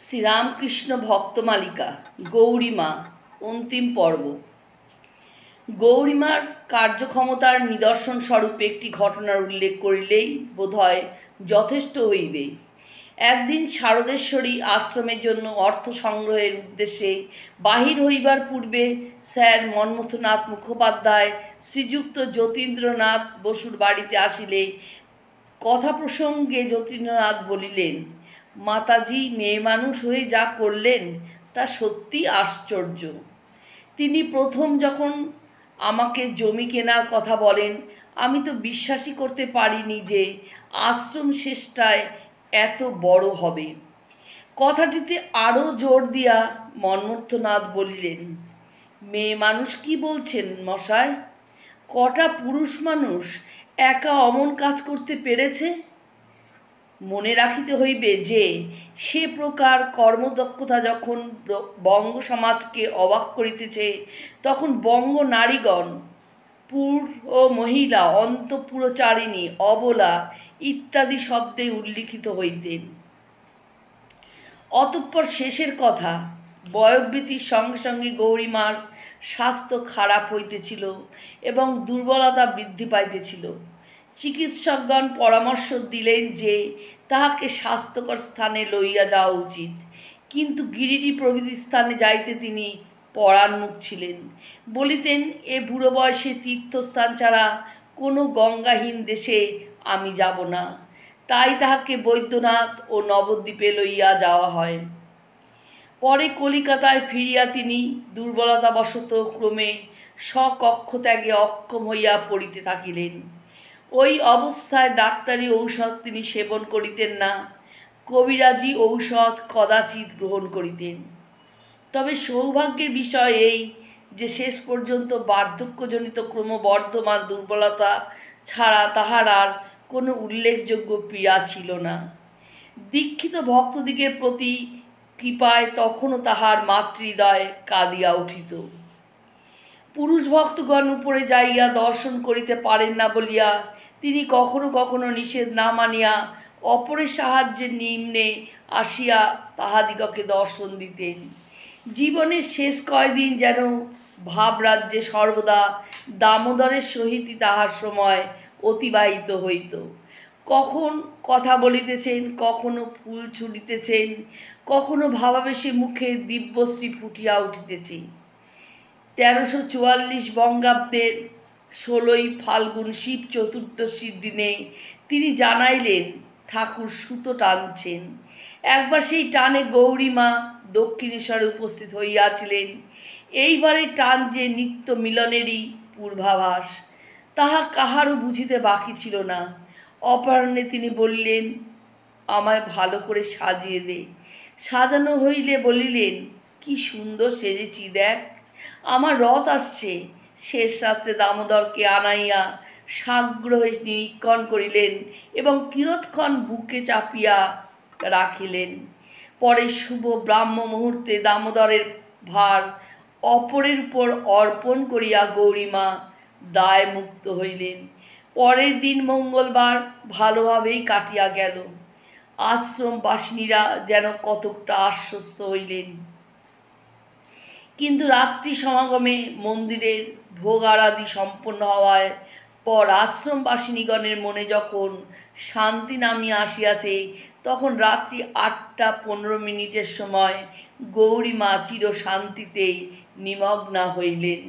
শ্রীরামকৃষ্ণ ভক্তমালিকা গৌরীমা অন্তিম পর্ব। গৌরীমার কার্যক্ষমতার নিদর্শন স্বরূপ একটি ঘটনার উল্লেখ করিলেই বোধহয় যথেষ্ট হইবে। একদিন শারদেশ্বরী আশ্রমের জন্য অর্থ সংগ্রহের উদ্দেশ্যে বাহির হইবার পূর্বে স্যার মন্মথনাথ মুখোপাধ্যায় শ্রীযুক্ত যতীন্দ্রনাথ বসুর বাড়িতে আসিলে কথা প্রসঙ্গে যতীন্দ্রনাথ বলিলেন, মাতাজি মেয়ে মানুষ হয়ে যা করলেন তা সত্যি আশ্চর্য। তিনি প্রথম যখন আমাকে জমি কেনার কথা বলেন, আমি তো বিশ্বাসই করতে পারিনি যে আশ্রম শেষটায় এত বড় হবে। কথাটিতে আরও জোর দিয়া মন্মথনাথ বলিলেন, মেয়ে মানুষ কি বলছেন মশাই? কটা পুরুষ মানুষ একা অমন কাজ করতে পেরেছে? মনে রাখিতে হইবে যে সে প্রকার কর্মদক্ষতা যখন বঙ্গ সমাজকে অবাক করিতেছে, তখন বঙ্গ নারীগণ পুর ও মহিলা, অন্তঃপুরচারিণী, অবলা ইত্যাদি শব্দে উল্লিখিত হইতেন। অতঃপর শেষের কথা, বয়োবৃদ্ধির সঙ্গে সঙ্গে গৌরীমার স্বাস্থ্য খারাপ হইতেছিল এবং দুর্বলতা বৃদ্ধি পাইতেছিল। চিকিৎসকগণ পরামর্শ দিলেন যে তাহাকে স্বাস্থ্যকর স্থানে লইয়া যাওয়া উচিত, কিন্তু গিরিডি প্রভৃতি স্থানে যাইতে তিনি পরান্মুখ ছিলেন। বলিতেন, এ বুড়ো বয়সে তীর্থস্থান ছাড়া কোনো গঙ্গাহীন দেশে আমি যাব না। তাই তাহাকে বৈদ্যনাথ ও নবদ্বীপে লইয়া যাওয়া হয়। পরে কলিকাতায় ফিরিয়া তিনি দুর্বলতাবশত ক্রমে স্বকক্ষত্যাগে অক্ষম হইয়া পড়িতে থাকিলেন। ওই অবস্থায় ডাক্তারি ঔষধ তিনি সেবন করিতেন না, কবিরাজি ঔষধ কদাচিৎ গ্রহণ করিতেন। তবে সৌভাগ্যের বিষয় এই যে শেষ পর্যন্ত বার্ধক্যজনিত ক্রমবর্ধমান দুর্বলতা ছাড়া তাহার আর কোনো উল্লেখযোগ্য পীড়া ছিল না। দীক্ষিত ভক্তদিগের প্রতি কৃপায় তখনও তাহার মাতৃহৃদয় কাঁদিয়া উঠিত। পুরুষ ভক্তগণ উপরে যাইয়া দর্শন করিতে পারেন না বলিয়া তিনি কখনো কখনো নিষেধ না মানিয়া অপরের সাহায্যে নিম্নে আসিয়া তাহাদিগকে দর্শন দিতেন। জীবনের শেষ কয়দিন যেন ভাবরাজ্যে সর্বদা দামোদরের সহিতই তাহার সময় অতিবাহিত হইত। কখন কথা বলিতেছেন, কখনো ফুল ছুটিতেছেন, কখনো ভাবাবেশে মুখে দিব্যশ্রী ফুটিয়া উঠিতেছে। 1344 বঙ্গাব্দের 16ই ফাল্গুন শিব চতুর্দশীর দিনে তিনি জানাইলেন ঠাকুর সুতো টানছেন। একবার সেই টানে গৌরীমা দক্ষিণেশ্বরে উপস্থিত হইয়াছিলেন। এইবারে টান যে নিত্য মিলনেরই পূর্বাভাস, তাহা কাহারও বুঝিতে বাকি ছিল না। অপরাহ্নে তিনি বললেন, আমায় ভালো করে সাজিয়ে দে। সাজানো হইলে বলিলেন, কি সুন্দর সেজেছি দেখ, আমার রথ আসছে। শেষ রাত্রে দামোদরকে আনাইয়া সাগ্রহে নিরীক্ষণ করিলেন এবং কিয়ৎক্ষণ বুকে চাপিয়া রাখিলেন। পরে শুভ ব্রাহ্ম মুহূর্তে দামোদরের ভার অপরের উপর অর্পণ করিয়া গৌরীমা দায় মুক্ত হইলেন। পরের দিন মঙ্গলবার ভালোভাবেই কাটিয়া গেল। আশ্রমবাসিনীরা যেন কতকটা আশ্বস্ত হইলেন। কিন্তু রাত্রি সমাগমে মন্দিরের ভোগ আরাধি সম্পন্ন হওয়ার পর আশ্রমবাসিনীগণের মনে যখন শান্তি নামিয়া আসিয়াছে, তখন রাত্রি 8:15 সময় গৌরীমা চির শান্তিতে নিমগ্না হইলেন।